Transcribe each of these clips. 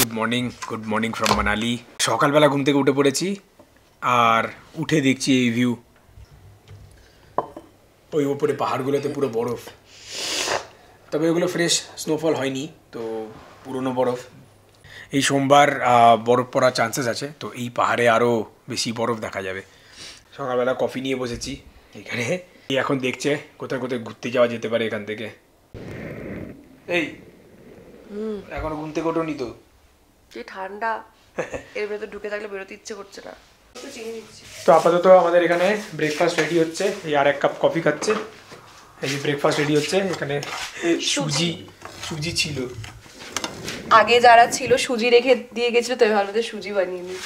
Good morning from Manali. সকালবেলা ঘুম থেকে উঠে পড়েছি আর উঠে দেখছি এই ভিউ। ওই ওপরে পাহাড়গুলোতে পুরো বরফ, তবে ওগুলো ফ্রেশ স্নোফল হয়নি, তো পুরনো বরফ। এই সোমবার বরফ পড়ার চান্সেস আছে, তো এই পাহাড়ে আরও বেশি বরফ দেখা যাবে। সকালবেলা কফি নিয়ে বসেছি এখানে, এখন দেখছে কোথায় কোথায় ঘুরতে যাওয়া যেতে পারে এখান থেকে। এই এখনো ঘুম থেকে ওঠোনি তো? কি ঠান্ডা, এর ভেতর ঢুকে থাকলে বেরোতে ইচ্ছে করছে না। তো আপাতত আমাদের এখানে ব্রেকফাস্ট রেডি হচ্ছে। এই আর এক কাপ কফি খাচ্ছে। এই যে ব্রেকফাস্ট রেডি হচ্ছে এখানে। সুজি ছিল আগে, যারা ছিল সুজি রেখে দিয়ে গেছিল, তো ভালো সুজি বানিয়ে নি।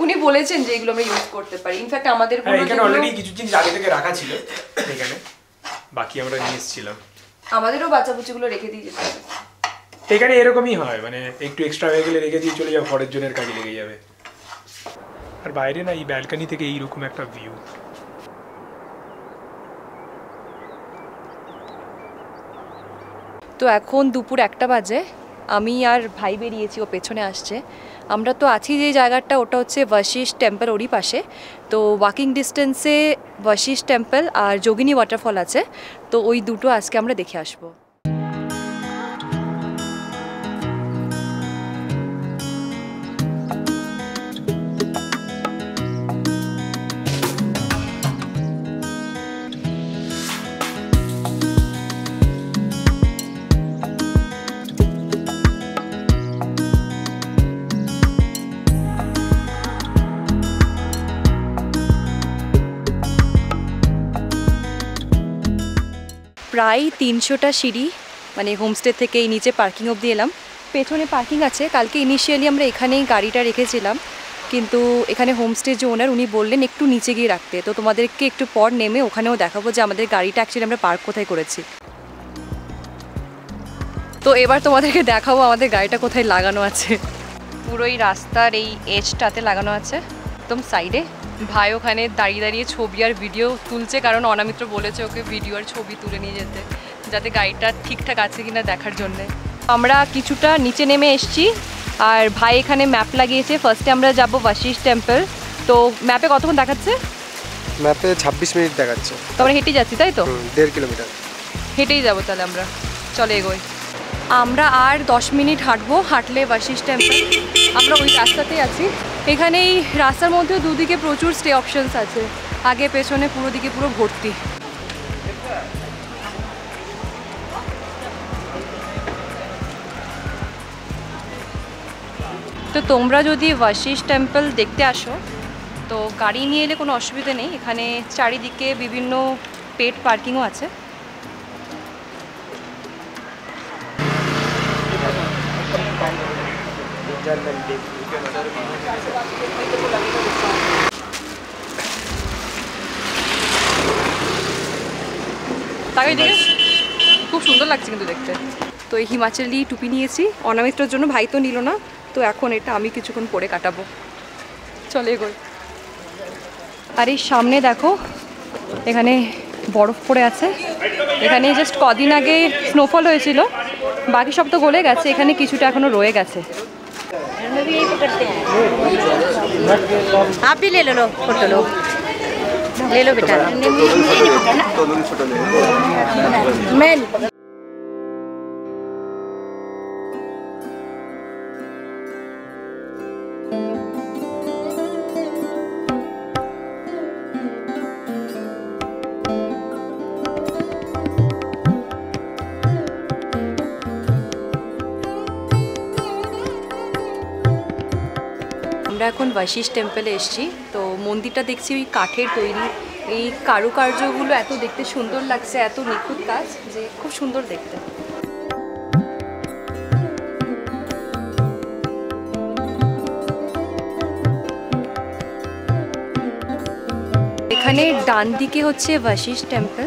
উনি বলেছেন যে এগুলো আমরা ইউজ করতে পারি। ইনফ্যাক্ট আমাদের এখানে অলরেডি কিছু জিনিস আগে থেকে রাখা ছিল এখানে, বাকি আমরা নিয়ে এসেছিলাম। আমাদেরও বাচ্চাবুচিগুলো রেখে দিয়ে যেতে হবে। এখানে এরকমই হয়, মানে একটু এক্সট্রা হয়ে গেলে রেখে দিয়ে চলে যাবে, পরের জনের কাজে লেগে যাবে। আর বাইরে না এই ব্যালকনি থেকে এইরকম একটা ভিউ। তো এখন দুপুর 1টা বাজে, আমি আর ভাই বেরিয়েছি, ও পেছনে আসছে। আমরা তো আছি যে জায়গাটা, ওটা হচ্ছে বশিষ্ঠ টেম্পল, ওরই পাশে। তো ওয়াকিং ডিস্টেন্সে বশিষ্ঠ টেম্পল আর যোগিনী ওয়াটারফল আছে, তো ওই দুটো আজকে আমরা দেখে আসবো। প্রায় 300টা সিঁড়ি, মানে হোমস্টে থেকে এই নিচে পার্কিং অবধি এলাম। পেছনে পার্কিং আছে। কালকে ইনিশিয়ালি আমরা এখানেই গাড়িটা রেখেছিলাম, কিন্তু এখানে হোমস্টে যে ওনার, উনি বললেন একটু নিচে গিয়ে রাখতে। তো তোমাদেরকে একটু পর নেমে ওখানেও দেখাবো যে আমাদের গাড়িটা অ্যাকচুয়ালি আমরা পার্ক কোথায় করেছি। তো এবার তোমাদেরকে দেখাবো আমাদের গাড়িটা কোথায় লাগানো আছে। পুরোই রাস্তার এই এজটাতে লাগানো আছে, একদম সাইডে। ভাই ওখানে দাঁড়িয়ে দাঁড়িয়ে ছবি আর ভিডিও তুলছে, কারণ অনামিত্র বলেছে ওকে ভিডিও আর ছবি তুলে নিয়ে যেতে, যাতে গাড়িটা ঠিকঠাক আছে কিনা দেখার জন্যে। আমরা কিছুটা নিচে নেমে এসছি, আর ভাই এখানে ম্যাপ লাগিয়েছে। ফার্স্টে আমরা যাব বশিষ্ঠ টেম্পল। তো ম্যাপে কতক্ষণ দেখাচ্ছে? ম্যাপে 26 মিনিট দেখাচ্ছে। তো আমরা হেঁটে যাচ্ছি, তাই তো? 1.5 কিলোমিটার হেঁটেই যাবো তাহলে আমরা। চলে এগোই। আমরা আর 10 মিনিট হাঁটবো, হাঁটলে বশিষ্ঠ টেম্পল। আমরা ওই রাস্তাতেই আছি। এখানে এই রাস্তার মধ্যেও দুদিকে প্রচুর স্টে অপশনস আছে, আগে পেছনে পুরো দিকে পুরো ভর্তি। তো তোমরা যদি বশিষ্ঠ টেম্পল দেখতে আসো, তো গাড়ি নিয়ে এলে কোনো অসুবিধা নেই। এখানে চারিদিকে বিভিন্ন পেড পার্কিংও আছে। খুব সুন্দর লাগছে কিন্তু দেখতে। তো এই হিমাচলি টুপি নিয়েছি অনামিত্রর জন্য, ভাই তো নিল না, তো এখন এটা আমি কিছুক্ষণ পরে কাটাবো। চলে এগোই। আর এই সামনে দেখো, এখানে বরফ পড়ে আছে। এখানে জাস্ট কদিন আগে স্নোফল হয়েছিল, বাকি সব তো গলে গেছে, এখানে কিছুটা এখনো রয়ে গেছে। आप भी ले लो फोटो लो, ले लो बेटा। मैं আমরা এখন বশিষ্ঠ টেম্পলে এসেছি। তো মন্দিরটা দেখছি ওই কাঠের তৈরি, এই কারুকার্যগুলো এত দেখতে সুন্দর লাগছে, এত নিখুঁত কাজ যে খুব সুন্দর দেখতে। এখানে ডান দিকে হচ্ছে বশিষ্ঠ টেম্পল,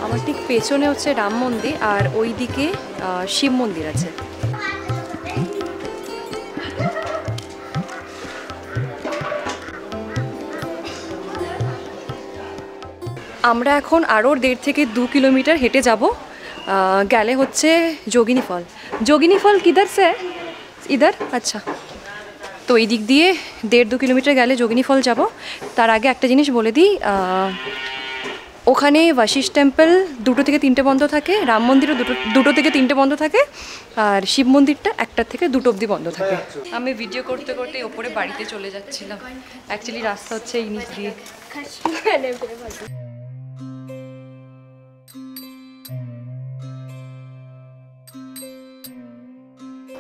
আমার ঠিক পেছনে হচ্ছে রাম মন্দির, আর ওই দিকে শিব মন্দির আছে। আমরা এখন আরও 1.5 থেকে 2 কিলোমিটার হেঁটে যাব, গেলে হচ্ছে যোগিনী ফল। जोगिनी फल किधर से है? इधर अच्छा তো এই দিক দিয়ে 1.5-2 কিলোমিটার গেলে যোগিনী ফল যাব। তার আগে একটা জিনিস বলে দিই, ওখানে বশিষ্ঠ টেম্পল 2টো থেকে 3টে বন্ধ থাকে, রাম মন্দিরও 2টো থেকে 3টে বন্ধ থাকে, আর শিব মন্দিরটা 1টা থেকে 2টো অবধি বন্ধ থাকে। আমি ভিডিও করতে করতে ওপরে বাড়িতে চলে যাচ্ছিলাম। অ্যাকচুয়ালি রাস্তা হচ্ছে এই নিচ দিয়ে।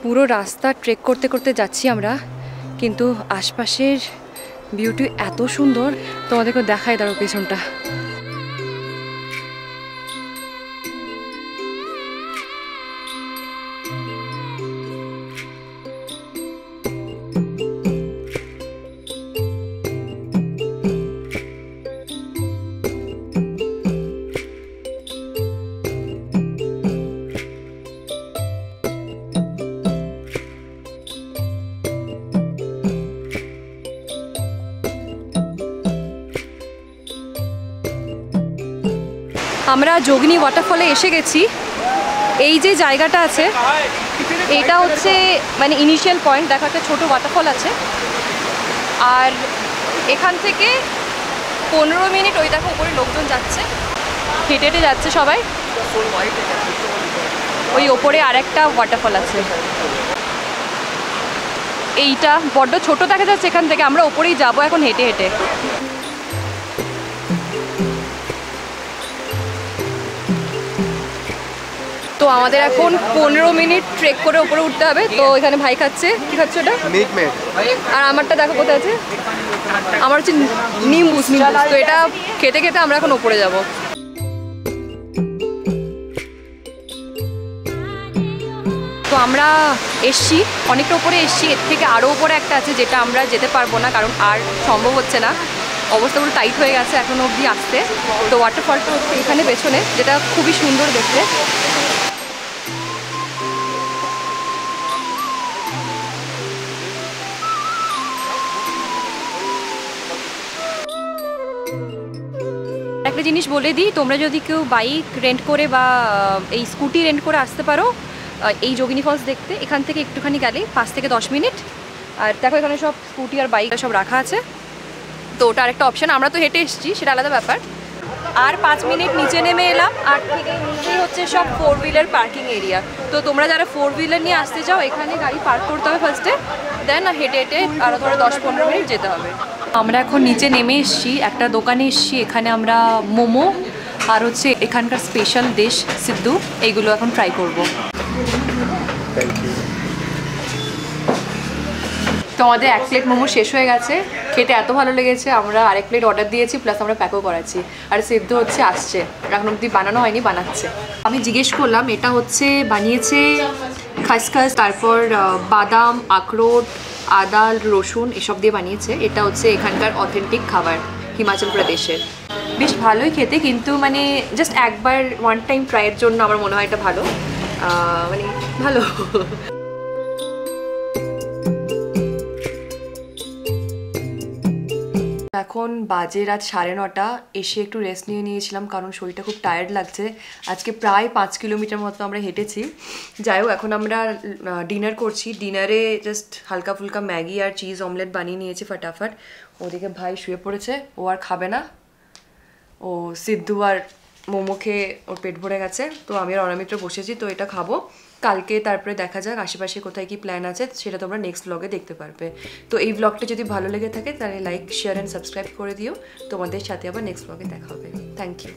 পুরো রাস্তা ট্রেক করতে করতে যাচ্ছি আমরা, কিন্তু আশপাশের বিউটি এত সুন্দর, তোমাদেরকে দেখাই দাঁড়ো পেছনটা। আমরা যোগিনী ওয়াটারফলে এসে গেছি। এই যে জায়গাটা আছে এটা হচ্ছে মানে ইনিশিয়াল পয়েন্ট, দেখো একটা ছোটো ওয়াটারফল আছে, আর এখান থেকে 15 মিনিট ওই দেখো উপরে লোকজন যাচ্ছে, হেঁটে হেঁটে যাচ্ছে সবাই। ওই ওপরে আরেকটা ওয়াটারফল আছে, এইটা বড্ড ছোট দেখা যাচ্ছে এখান থেকে, আমরা ওপরেই যাবো এখন হেঁটে হেঁটে। তো আমাদের এখন 15 মিনিট ট্রেক করে উপরে উঠতে হবে। তো এখানে ভাই খাচ্ছে, কি খাচ্ছে ওটা? Milk made. আর আমারটা দেখো কোথায় আছে, আমার হচ্ছে নিম্বুস। তো এটা খেতে খেতে আমরা এখন উপরে যাব। তো আমরা এসছি অনেকটা উপরে এসছি, এর থেকে আরও উপরে একটা আছে যেটা আমরা যেতে পারবো না, কারণ আর সম্ভব হচ্ছে না, অবস্থা পুরো টাইট হয়ে গেছে এখনো অবধি আসতে। তো ওয়াটারফলটা হচ্ছে এখানে পেছনে, যেটা খুবই সুন্দর দেখতে। একটা জিনিস বলে দিই, তোমরা যদি কেউ বাইক রেন্ট করে বা এই স্কুটি রেন্ট করে আসতে পারো এই যোগিনী ফলস দেখতে, এখান থেকে একটুখানি গেলেই 5 থেকে 10 মিনিট। আর দেখো এখানে সব স্কুটি আর বাইক সব রাখা আছে, তো ওটা আরেকটা অপশান। আমরা তো হেঁটে এসেছি, সেটা আলাদা ব্যাপার। আর 5 মিনিট নিচে নেমে এলাম, আর থেকে নিচেই হচ্ছে সব 4 হুইলার পার্কিং এরিয়া। তো তোমরা যারা 4 হুইলার নিয়ে আসতে চাও এখানে গাড়ি পার্ক করতে হবে ফার্স্টে, দেন হেঁটে হেঁটে আরও ধরো 10-15 মিনিট যেতে হবে। আমরা এখন নিচে নেমে এসেছি, একটা দোকানে এসেছি, এখানে আমরা মোমো আর হচ্ছে এখানকার স্পেশাল ডিশ সিদ্ধু এইগুলো এখন ট্রাই করব। তো আমাদের 1 প্লেট মোমো শেষ হয়ে গেছে, খেতে এত ভালো লেগেছে আমরা আরেক প্লেট অর্ডার দিয়েছি, প্লাস আমরা প্যাকও করাচ্ছি। আর সিদ্ধ হচ্ছে আসছে, এখন অবধি বানানো হয়নি, বানাচ্ছে। আমি জিজ্ঞেস করলাম, এটা হচ্ছে বানিয়েছে খসখস, তারপর বাদাম, আখরোট, আদা, রসুন এসব দিয়ে বানিয়েছে। এটা হচ্ছে এখানকার অথেন্টিক খাবার হিমাচল প্রদেশের। বেশ ভালোই খেতে, কিন্তু মানে জাস্ট একবার ওয়ান টাইম ট্রাইয়ের জন্য আমার মনে হয় এটা ভালো, মানে ভালো। এখন বাজে রাত 9:30, এসে একটু রেস্ট নিয়ে নিয়েছিলাম কারণ শরীরটা খুব টায়ার্ড লাগছে। আজকে প্রায় 5 কিলোমিটার মতো আমরা হেঁটেছি। যাই হোক, এখন আমরা ডিনার করছি। ডিনারে জাস্ট হালকা ফুলকা ম্যাগি আর চিজ অমলেট বানিয়ে নিয়েছি ফটাফট। ওদিকে ভাই শুয়ে পড়েছে, ও আর খাবে না, ও সিদ্ধু আর মোমো খেয়ে ওর পেট ভরে গেছে। তো আমি আর অনামিত্র বসেছি, তো এটা খাবো। কালকে তারপরে দেখা যাক আশেপাশে কোথায় কি প্ল্যান আছে, সেটা তোমরা নেক্সট ব্লগে দেখতে পারবে। তো এই ব্লগটা যদি ভালো লেগে থাকে তাহলে লাইক, শেয়ার অ্যান্ড সাবস্ক্রাইব করে দিও। তোমাদের সাথে আবার নেক্সট ব্লগে দেখা হবে। Thank you.